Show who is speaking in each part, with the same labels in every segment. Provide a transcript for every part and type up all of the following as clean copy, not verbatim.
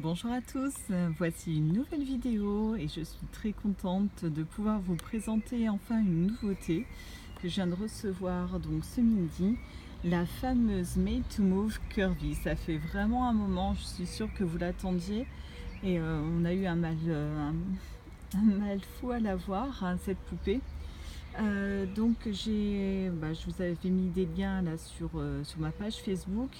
Speaker 1: Bonjour à tous, voici une nouvelle vidéo et je suis très contente de pouvoir vous présenter enfin une nouveauté que je viens de recevoir donc ce midi, la fameuse Made to Move Curvy. Ça fait vraiment un moment, je suis sûre que vous l'attendiez et on a eu un mal fou à la voir, hein, cette poupée. Donc je vous avais mis des liens là sur ma page Facebook,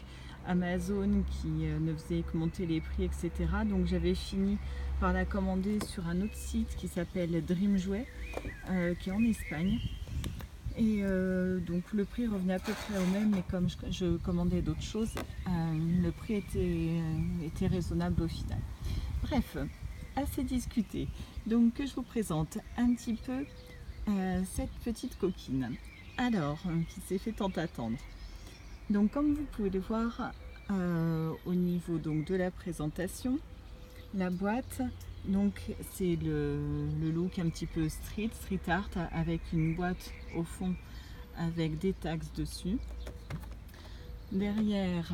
Speaker 1: Amazon qui ne faisait que monter les prix, etc. Donc j'avais fini par la commander sur un autre site qui s'appelle Dream Jouet, qui est en Espagne. Et donc le prix revenait à peu près au même, mais comme je commandais d'autres choses, le prix était raisonnable au final. Bref, assez discuté. Donc que je vous présente un petit peu cette petite coquine. Alors, qui s'est fait tant attendre. Donc comme vous pouvez le voir au niveau donc, de la présentation, la boîte, donc c'est le look un petit peu street art avec une boîte au fond avec des tags dessus. Derrière,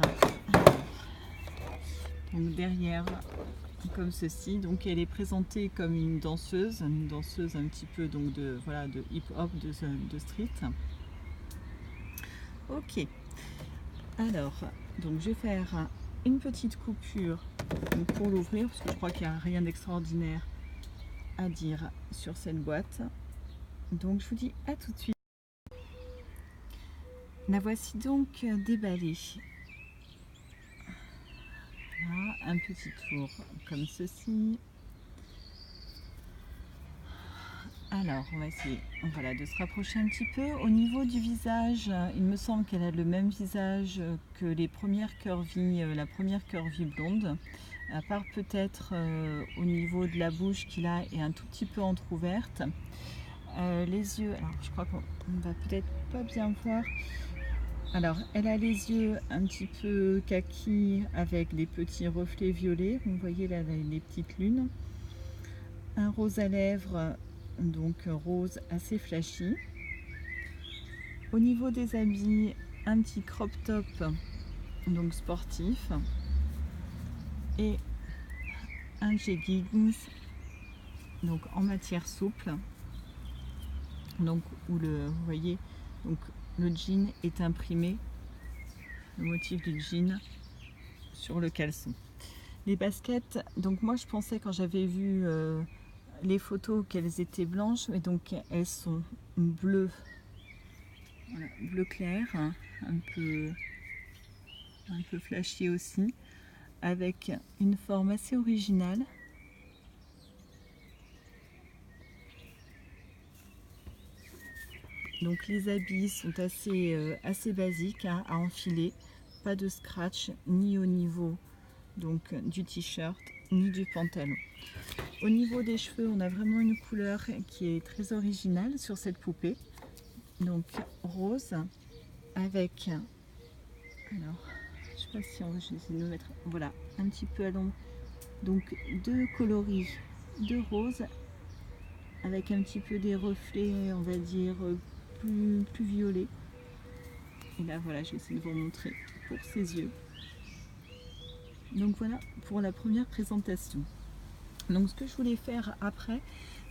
Speaker 1: comme ceci, donc elle est présentée comme une danseuse un petit peu donc de hip hop, de street. Ok, alors donc je vais faire une petite coupure pour l'ouvrir parce que je crois qu'il n'y a rien d'extraordinaire à dire sur cette boîte. Donc je vous dis à tout de suite. La voici donc déballée. Voilà, un petit tour comme ceci. Alors, on va essayer de se rapprocher un petit peu. Au niveau du visage, il me semble qu'elle a le même visage que les premières curvy, la première curvy blonde, à part peut-être au niveau de la bouche qui là est un tout petit peu entrouverte. Les yeux, alors je crois qu'on va peut-être pas bien voir. Alors, elle a les yeux un petit peu kaki avec des petits reflets violets. Vous voyez là les petites lunes. Un rose à lèvres, donc rose assez flashy. Au niveau des habits, un petit crop top donc sportif et un jeggings donc en matière souple, donc où vous voyez donc le jean est imprimé, le motif du jean sur le caleçon. Les baskets, donc moi je pensais quand j'avais vu les photos qu'elles étaient blanches, mais donc elles sont bleues, voilà, bleu clair, hein, un peu flashy aussi, avec une forme assez originale. Donc les habits sont assez basiques, hein, à enfiler, pas de scratch ni au niveau donc du t-shirt ni du pantalon. Au niveau des cheveux, on a vraiment une couleur qui est très originale sur cette poupée, donc rose avec, alors je sais pas si on va essayer de le mettre, voilà, un petit peu à l'ombre, donc deux coloris de rose avec un petit peu des reflets, on va dire plus violets. Et là voilà, je vais essayer de vous montrer pour ses yeux. Donc voilà pour la première présentation. Donc ce que je voulais faire après,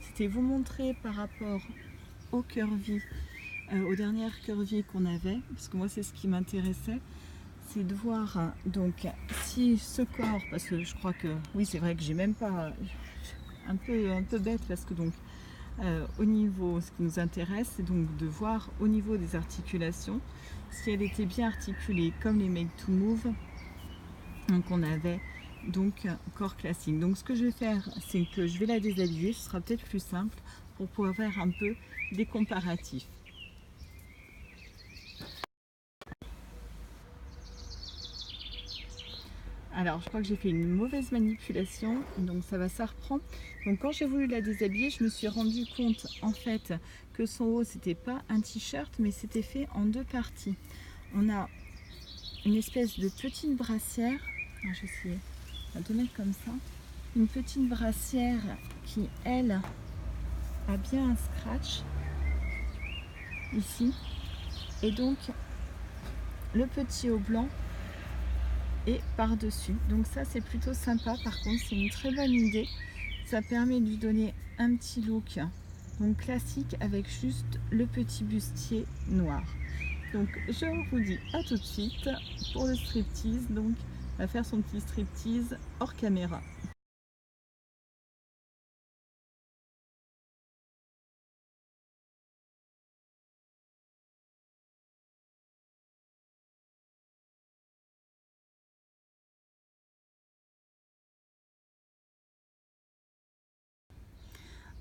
Speaker 1: c'était vous montrer par rapport au curvy, aux dernières curvy qu'on avait, parce que moi c'est ce qui m'intéressait, c'est de voir donc si ce corps, parce que je crois que oui c'est vrai que j'ai même pas, un peu bête parce que donc au niveau, ce qui nous intéresse, c'est donc de voir au niveau des articulations si elle était bien articulée comme les Made to Move. Donc on avait donc corps classique. Donc ce que je vais faire, c'est que je vais la déshabiller, ce sera peut-être plus simple pour pouvoir faire un peu des comparatifs. Alors je crois que j'ai fait une mauvaise manipulation, donc ça reprend. Donc quand j'ai voulu la déshabiller, je me suis rendu compte en fait que son haut c'était pas un t-shirt mais c'était fait en deux parties. On a une espèce de petite brassière, alors je vais essayer de mettre comme ça, une petite brassière qui elle a bien un scratch ici, et donc le petit haut blanc et par-dessus. Donc ça c'est plutôt sympa, par contre c'est une très bonne idée. Ça permet de lui donner un petit look donc classique avec juste le petit bustier noir. Donc je vous dis à tout de suite pour le striptease. Donc on va faire son petit striptease hors caméra.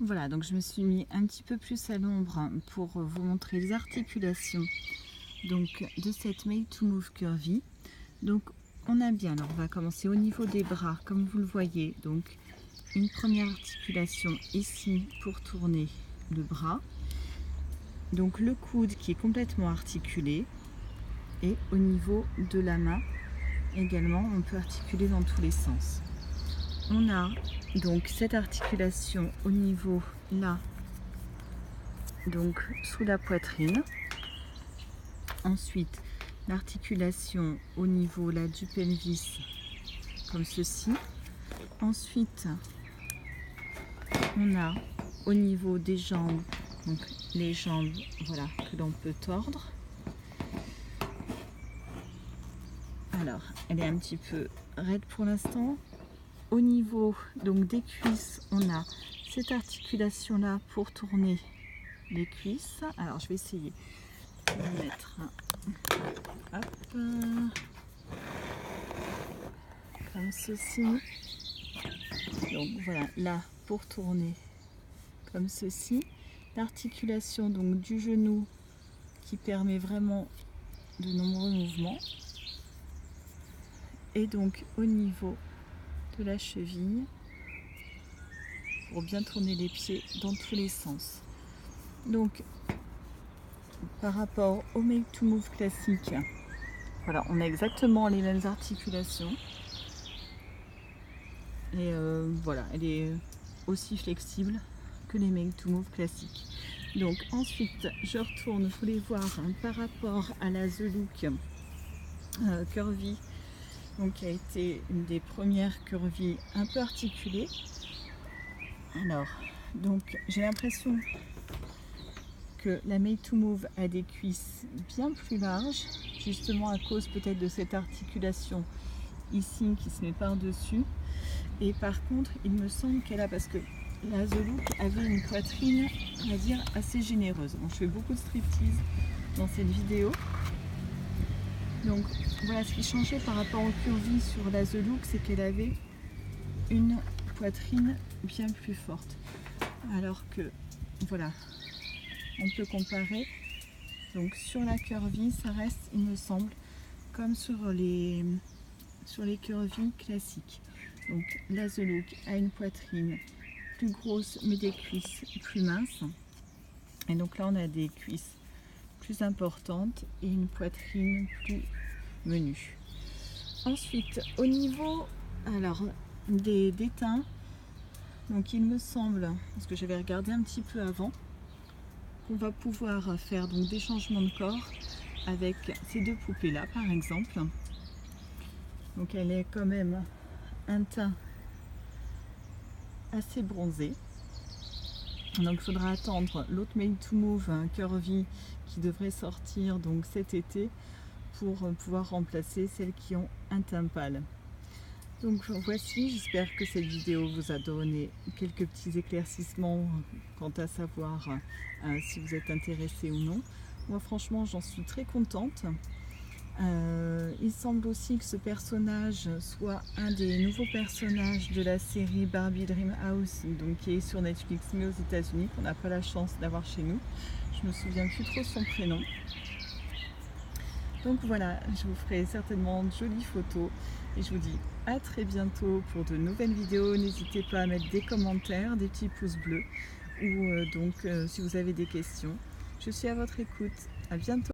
Speaker 1: Voilà, donc je me suis mis un petit peu plus à l'ombre pour vous montrer les articulations donc de cette Made to Move Curvy. Donc on a bien, alors on va commencer au niveau des bras, comme vous le voyez, donc une première articulation ici pour tourner le bras, donc le coude qui est complètement articulé, et au niveau de la main également on peut articuler dans tous les sens. On a donc cette articulation au niveau là, donc sous la poitrine. Ensuite l'articulation au niveau là du pelvis comme ceci. Ensuite on a au niveau des jambes, donc les jambes, voilà, que l'on peut tordre. Alors elle est un petit peu raide pour l'instant. Au niveau donc des cuisses, on a cette articulation là pour tourner les cuisses. Alors je vais essayer de mettre hop, comme ceci. Donc voilà, là pour tourner comme ceci. L'articulation donc du genou qui permet vraiment de nombreux mouvements. Et donc au niveau de la cheville pour bien tourner les pieds dans tous les sens. Donc par rapport au Made to Move classique, voilà, on a exactement les mêmes articulations et voilà, elle est aussi flexible que les Made to Move classiques. Donc ensuite je retourne, je voulais voir par rapport à la The Look Curvy, donc qui a été une des premières curvy un peu articulées. Alors donc j'ai l'impression que la Made to Move a des cuisses bien plus larges, justement à cause peut-être de cette articulation ici qui se met par dessus. Et par contre il me semble qu'elle a, parce que la The Look avait une poitrine, on va dire, assez généreuse. Bon, je fais beaucoup de striptease dans cette vidéo, donc voilà, ce qui changeait par rapport au curvy sur la The Look, c'est qu'elle avait une poitrine bien plus forte, alors que voilà, on peut comparer. Donc sur la curvy, ça reste, il me semble, comme sur les curvy classiques. Donc la The Look a une poitrine plus grosse mais des cuisses plus minces. Et donc là on a des cuisses plus importantes et une poitrine plus menue. Ensuite au niveau alors des teints, donc il me semble, parce que j'avais regardé un petit peu avant, qu'on va pouvoir faire donc des changements de corps avec ces deux poupées là par exemple. Donc elle est quand même un teint assez bronzé, donc il faudra attendre l'autre Made to Move Curvy qui devrait sortir donc cet été pour pouvoir remplacer celles qui ont un teint pâle. Donc voici, j'espère que cette vidéo vous a donné quelques petits éclaircissements quant à savoir si vous êtes intéressé ou non. Moi franchement j'en suis très contente. Il semble aussi que ce personnage soit un des nouveaux personnages de la série Barbie Dreamhouse, donc qui est sur Netflix mais aux États-Unis, qu'on n'a pas la chance d'avoir chez nous. Je me souviens plus trop son prénom. Donc voilà, je vous ferai certainement de jolies photos et je vous dis à très bientôt pour de nouvelles vidéos. N'hésitez pas à mettre des commentaires, des petits pouces bleus ou si vous avez des questions. Je suis à votre écoute. À bientôt.